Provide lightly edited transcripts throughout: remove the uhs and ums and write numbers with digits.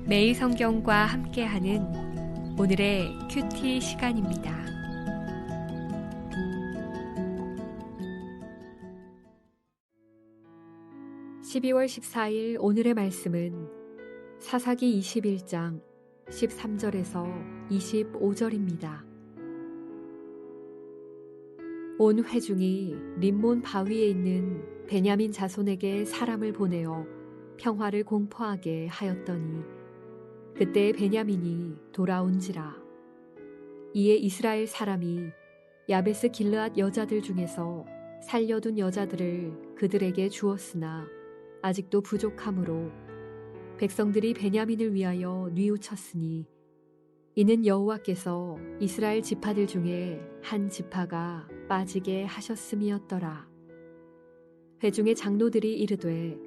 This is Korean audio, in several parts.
매일 성경과 함께하는 오늘의 큐티 시간입니다. 12월 14일 오늘의 말씀은 사사기 21장 13절에서 25절입니다. 온 회중이 림몬 바위에 있는 베냐민 자손에게 사람을 보내어 평화를 공포하게 하였더니 그때 베냐민이 돌아온지라. 이에 이스라엘 사람이 야베스 길르앗 여자들 중에서 살려둔 여자들을 그들에게 주었으나 아직도 부족하므로 백성들이 베냐민을 위하여 뉘우쳤으니 이는 여호와께서 이스라엘 지파들 중에 한 지파가 빠지게 하셨음이었더라. 회중의 장로들이 이르되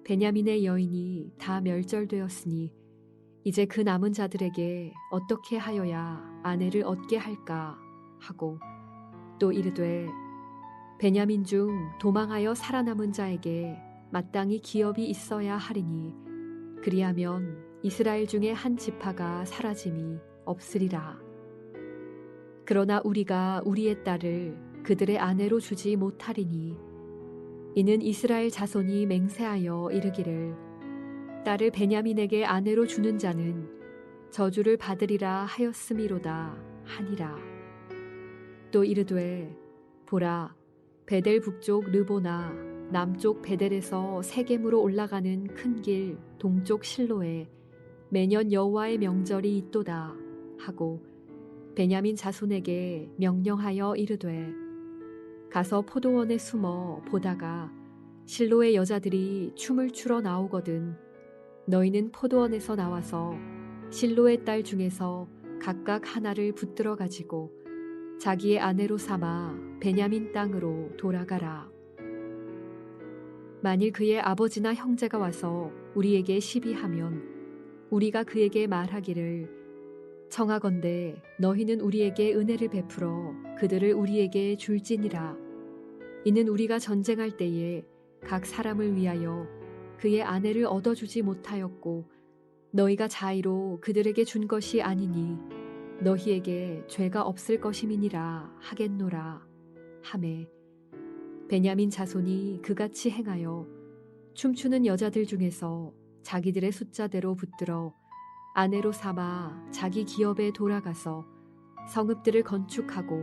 베냐민의 여인이 다 멸절되었으니 이제 그 남은 자들에게 어떻게 하여야 아내를 얻게 할까 하고 또 이르되 베냐민 중 도망하여 살아남은 자에게 마땅히 기업이 있어야 하리니 그리하면 이스라엘 중에 한 지파가 사라짐이 없으리라. 그러나 우리가 우리의 딸을 그들의 아내로 주지 못하리니 이는 이스라엘 자손이 맹세하여 이르기를 딸을 베냐민에게 아내로 주는 자는 저주를 받으리라 하였음이로다 하니라. 또 이르되 보라 베델 북쪽 르보나 남쪽 베델에서 세겜으로 올라가는 큰 길 동쪽 실로에 매년 여호와의 명절이 있도다 하고 베냐민 자손에게 명령하여 이르되 가서 포도원에 숨어 보다가 실로의 여자들이 춤을 추러 나오거든 너희는 포도원에서 나와서 실로의 딸 중에서 각각 하나를 붙들어 가지고 자기의 아내로 삼아 베냐민 땅으로 돌아가라. 만일 그의 아버지나 형제가 와서 우리에게 시비하면 우리가 그에게 말하기를 청하건대 너희는 우리에게 은혜를 베풀어 그들을 우리에게 줄지니라. 이는 우리가 전쟁할 때에 각 사람을 위하여 그의 아내를 얻어주지 못하였고 너희가 자의로 그들에게 준 것이 아니니 너희에게 죄가 없을 것임이니라 하겠노라 하매 베냐민 자손이 그같이 행하여 춤추는 여자들 중에서 자기들의 숫자대로 붙들어 아내로 삼아 자기 기업에 돌아가서 성읍들을 건축하고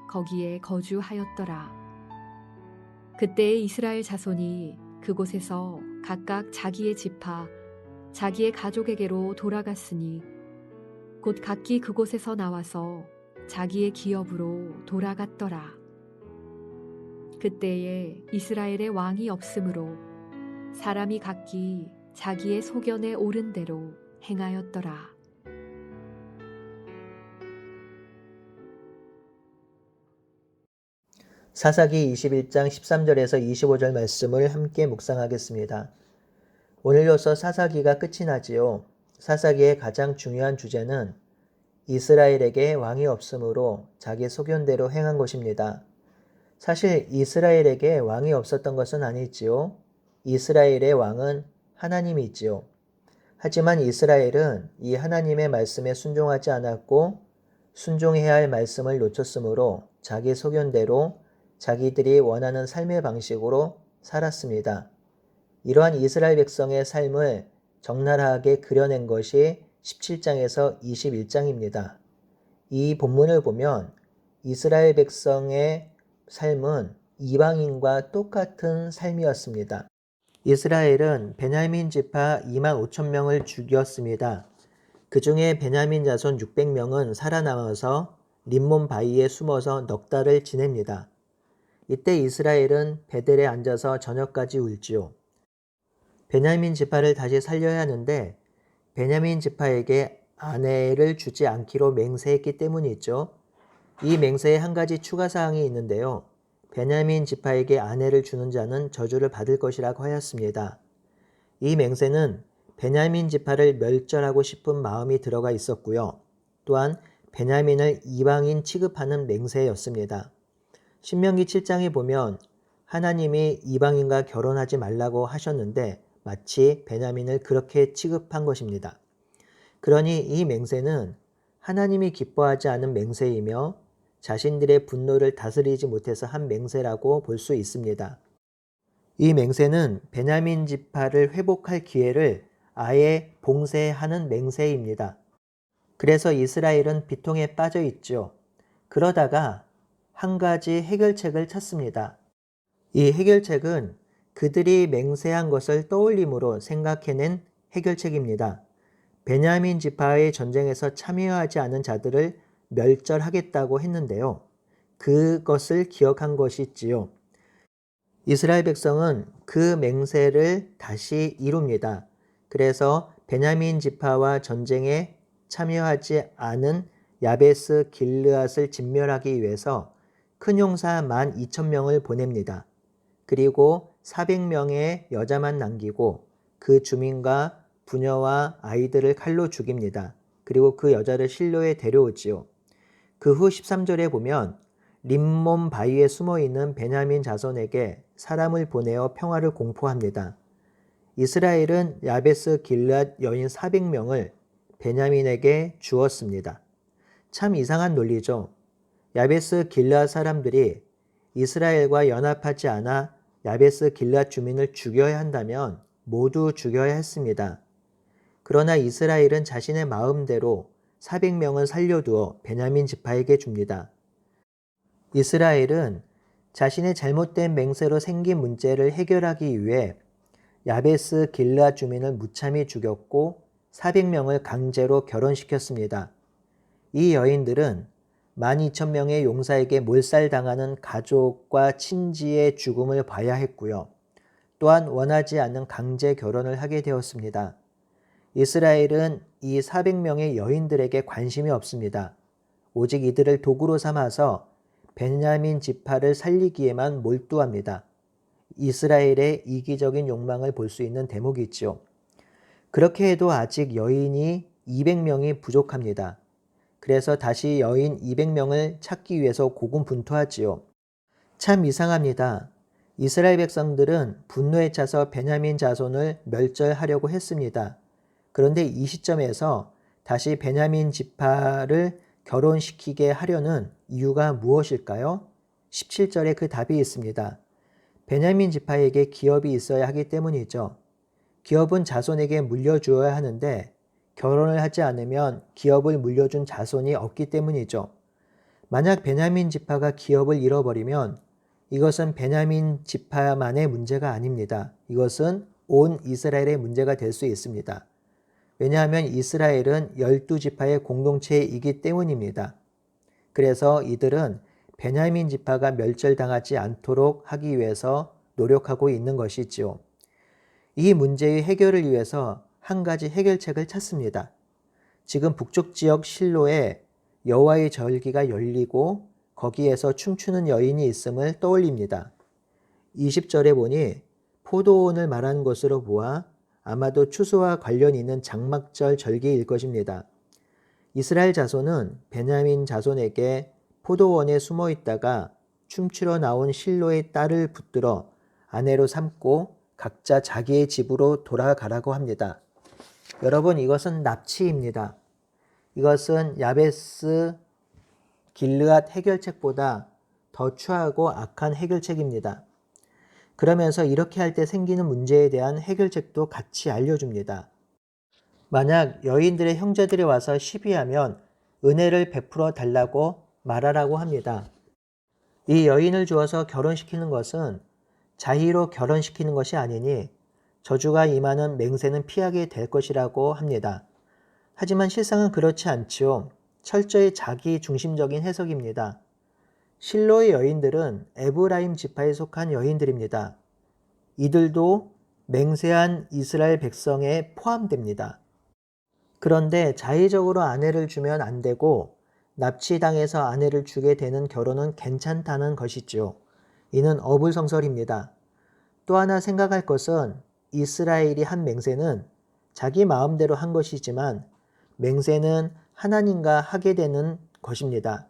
거기에 거주하였더라. 그때에 이스라엘 자손이 그곳에서 각각 자기의 지파, 자기의 가족에게로 돌아갔으니 곧 각기 그곳에서 나와서 자기의 기업으로 돌아갔더라. 그때에 이스라엘의 왕이 없으므로 사람이 각기 자기의 소견에 옳은 대로 행하였더라. 사사기 21장 13절에서 25절 말씀을 함께 묵상하겠습니다. 오늘로써 사사기가 끝이 나지요. 사사기의 가장 중요한 주제는 이스라엘에게 왕이 없으므로 자기 소견대로 행한 것입니다. 사실 이스라엘에게 왕이 없었던 것은 아니지요. 이스라엘의 왕은 하나님이지요. 하지만 이스라엘은 이 하나님의 말씀에 순종하지 않았고 순종해야 할 말씀을 놓쳤으므로 자기 소견대로 자기들이 원하는 삶의 방식으로 살았습니다. 이러한 이스라엘 백성의 삶을 적나라하게 그려낸 것이 17장에서 21장입니다. 이 본문을 보면 이스라엘 백성의 삶은 이방인과 똑같은 삶이었습니다. 이스라엘은 베냐민 지파 2만 5천 명을 죽였습니다. 그 중에 베냐민 자손 600명은 살아남아서 림몬 바위에 숨어서 넉 달을 지냅니다. 이때 이스라엘은 베델에 앉아서 저녁까지 울지요. 베냐민 지파를 다시 살려야 하는데 베냐민 지파에게 아내를 주지 않기로 맹세했기 때문이죠. 이 맹세에 한 가지 추가 사항이 있는데요. 베냐민 지파에게 아내를 주는 자는 저주를 받을 것이라고 하였습니다. 이 맹세는 베냐민 지파를 멸절하고 싶은 마음이 들어가 있었고요. 또한 베냐민을 이방인 취급하는 맹세였습니다. 신명기 7장에 보면 하나님이 이방인과 결혼하지 말라고 하셨는데 마치 베냐민을 그렇게 취급한 것입니다. 그러니 이 맹세는 하나님이 기뻐하지 않은 맹세이며 자신들의 분노를 다스리지 못해서 한 맹세라고 볼 수 있습니다. 이 맹세는 베냐민 지파를 회복할 기회를 아예 봉쇄하는 맹세입니다. 그래서 이스라엘은 비통에 빠져 있죠. 그러다가 한 가지 해결책을 찾습니다. 이 해결책은 그들이 맹세한 것을 떠올림으로 생각해낸 해결책입니다. 베냐민 지파의 전쟁에서 참여하지 않은 자들을 멸절하겠다고 했는데요. 그것을 기억한 것이지요. 이스라엘 백성은 그 맹세를 다시 이룹니다. 그래서 베냐민 지파와 전쟁에 참여하지 않은 야베스 길르앗을 진멸하기 위해서 큰 용사 12,000명을 보냅니다. 그리고 400명의 여자만 남기고 그 주민과 부녀와 아이들을 칼로 죽입니다. 그리고 그 여자를 실로에 데려오지요. 그 후 13절에 보면 림몬 바위에 숨어있는 베냐민 자손에게 사람을 보내어 평화를 공포합니다. 이스라엘은 야베스 길앗 여인 400명을 베냐민에게 주었습니다. 참 이상한 논리죠. 야베스 길앗 사람들이 이스라엘과 연합하지 않아 야베스 길앗 주민을 죽여야 한다면 모두 죽여야 했습니다. 그러나 이스라엘은 자신의 마음대로 400명을 살려두어 베냐민 지파에게 줍니다. 이스라엘은 자신의 잘못된 맹세로 생긴 문제를 해결하기 위해 야베스 길르앗 주민을 무참히 죽였고 400명을 강제로 결혼시켰습니다. 이 여인들은 12,000명의 용사에게 몰살당하는 가족과 친지의 죽음을 봐야 했고요. 또한 원하지 않는 강제 결혼을 하게 되었습니다. 이스라엘은 이 400명의 여인들에게 관심이 없습니다. 오직 이들을 도구로 삼아서 베냐민 지파를 살리기에만 몰두합니다. 이스라엘의 이기적인 욕망을 볼 수 있는 대목이지요. 그렇게 해도 아직 여인이 200명이 부족합니다. 그래서 다시 여인 200명을 찾기 위해서 고군분투하지요. 참 이상합니다. 이스라엘 백성들은 분노에 차서 베냐민 자손을 멸절하려고 했습니다. 그런데 이 시점에서 다시 베냐민 지파를 결혼시키게 하려는 이유가 무엇일까요? 17절에 그 답이 있습니다. 베냐민 지파에게 기업이 있어야 하기 때문이죠. 기업은 자손에게 물려주어야 하는데 결혼을 하지 않으면 기업을 물려준 자손이 없기 때문이죠. 만약 베냐민 지파가 기업을 잃어버리면 이것은 베냐민 지파만의 문제가 아닙니다. 이것은 온 이스라엘의 문제가 될 수 있습니다. 왜냐하면 이스라엘은 12지파의 공동체이기 때문입니다. 그래서 이들은 베냐민 지파가 멸절당하지 않도록 하기 위해서 노력하고 있는 것이지요. 이 문제의 해결을 위해서 한 가지 해결책을 찾습니다. 지금 북쪽 지역 실로에 여호와의 절기가 열리고 거기에서 춤추는 여인이 있음을 떠올립니다. 20절에 보니 포도원을 말하는 것으로 보아 아마도 추수와 관련 있는 장막절 절기일 것입니다. 이스라엘 자손은 베냐민 자손에게 포도원에 숨어 있다가 춤추러 나온 실로의 딸을 붙들어 아내로 삼고 각자 자기의 집으로 돌아가라고 합니다. 여러분, 이것은 납치입니다. 이것은 야베스 길르앗 해결책보다 더 추하고 악한 해결책입니다. 그러면서 이렇게 할 때 생기는 문제에 대한 해결책도 같이 알려줍니다. 만약 여인들의 형제들이 와서 시비하면 은혜를 베풀어 달라고 말하라고 합니다. 이 여인을 주어서 결혼시키는 것은 자의로 결혼시키는 것이 아니니 저주가 임하는 맹세는 피하게 될 것이라고 합니다. 하지만 실상은 그렇지 않지요. 철저히 자기 중심적인 해석입니다. 실로의 여인들은 에브라임 지파에 속한 여인들입니다. 이들도 맹세한 이스라엘 백성에 포함됩니다. 그런데 자의적으로 아내를 주면 안 되고 납치당해서 아내를 주게 되는 결혼은 괜찮다는 것이죠. 이는 어불성설입니다. 또 하나 생각할 것은 이스라엘이 한 맹세는 자기 마음대로 한 것이지만 맹세는 하나님과 하게 되는 것입니다.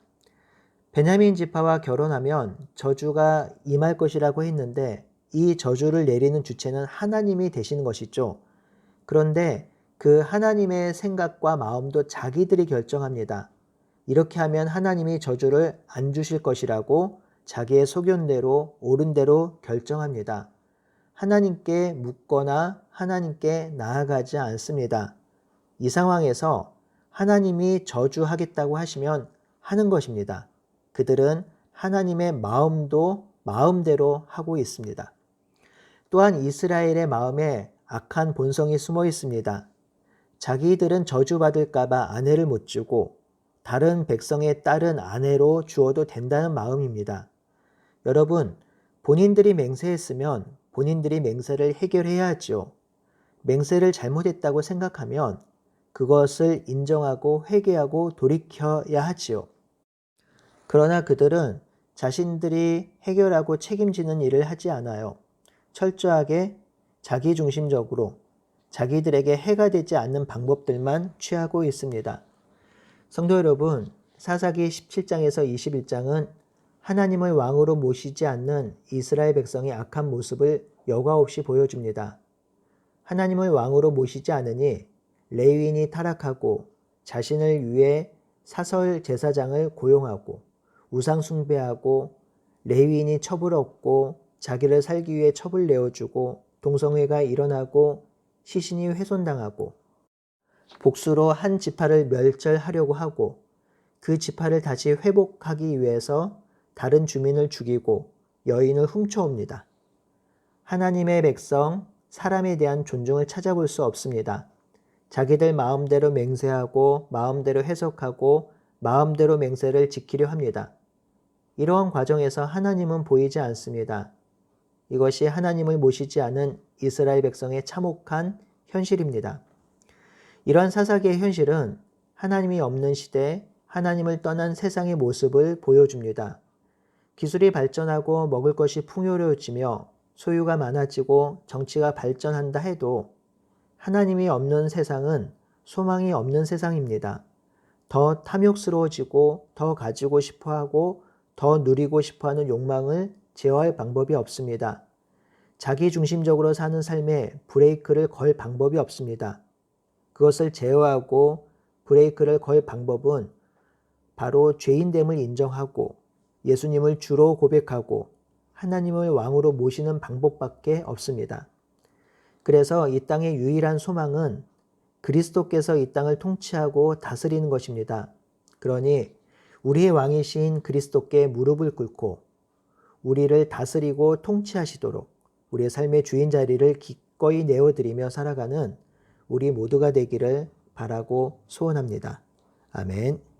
베냐민 지파와 결혼하면 저주가 임할 것이라고 했는데 이 저주를 내리는 주체는 하나님이 되시는 것이죠. 그런데 그 하나님의 생각과 마음도 자기들이 결정합니다. 이렇게 하면 하나님이 저주를 안 주실 것이라고 자기의 소견대로 옳은 대로 결정합니다. 하나님께 묻거나 하나님께 나아가지 않습니다. 이 상황에서 하나님이 저주하겠다고 하시면 하는 것입니다. 그들은 하나님의 마음도 마음대로 하고 있습니다. 또한 이스라엘의 마음에 악한 본성이 숨어 있습니다. 자기들은 저주받을까봐 아내를 못 주고 다른 백성의 딸은 아내로 주어도 된다는 마음입니다. 여러분, 본인들이 맹세했으면 본인들이 맹세를 해결해야 하죠. 맹세를 잘못했다고 생각하면 그것을 인정하고 회개하고 돌이켜야 하지요. 그러나 그들은 자신들이 해결하고 책임지는 일을 하지 않아요. 철저하게 자기중심적으로 자기들에게 해가 되지 않는 방법들만 취하고 있습니다. 성도 여러분, 사사기 17장에서 21장은 하나님을 왕으로 모시지 않는 이스라엘 백성의 악한 모습을 여과 없이 보여줍니다. 하나님을 왕으로 모시지 않으니 레위인이 타락하고 자신을 위해 사설 제사장을 고용하고 우상 숭배하고 레위인이 첩을 얻고 자기를 살기 위해 첩을 내어주고 동성애가 일어나고 시신이 훼손당하고 복수로 한 지파를 멸절하려고 하고 그 지파를 다시 회복하기 위해서 다른 주민을 죽이고 여인을 훔쳐옵니다. 하나님의 백성, 사람에 대한 존중을 찾아볼 수 없습니다. 자기들 마음대로 맹세하고 마음대로 해석하고 마음대로 맹세를 지키려 합니다. 이러한 과정에서 하나님은 보이지 않습니다. 이것이 하나님을 모시지 않은 이스라엘 백성의 참혹한 현실입니다. 이러한 사사기의 현실은 하나님이 없는 시대, 하나님을 떠난 세상의 모습을 보여줍니다. 기술이 발전하고 먹을 것이 풍요로워지며 소유가 많아지고 정치가 발전한다 해도 하나님이 없는 세상은 소망이 없는 세상입니다. 더 탐욕스러워지고 더 가지고 싶어하고 더 누리고 싶어하는 욕망을 제어할 방법이 없습니다. 자기중심적으로 사는 삶에 브레이크를 걸 방법이 없습니다. 그것을 제어하고 브레이크를 걸 방법은 바로 죄인됨을 인정하고 예수님을 주로 고백하고 하나님을 왕으로 모시는 방법밖에 없습니다. 그래서 이 땅의 유일한 소망은 그리스도께서 이 땅을 통치하고 다스리는 것입니다. 그러니 우리의 왕이신 그리스도께 무릎을 꿇고 우리를 다스리고 통치하시도록 우리의 삶의 주인 자리를 기꺼이 내어드리며 살아가는 우리 모두가 되기를 바라고 소원합니다. 아멘.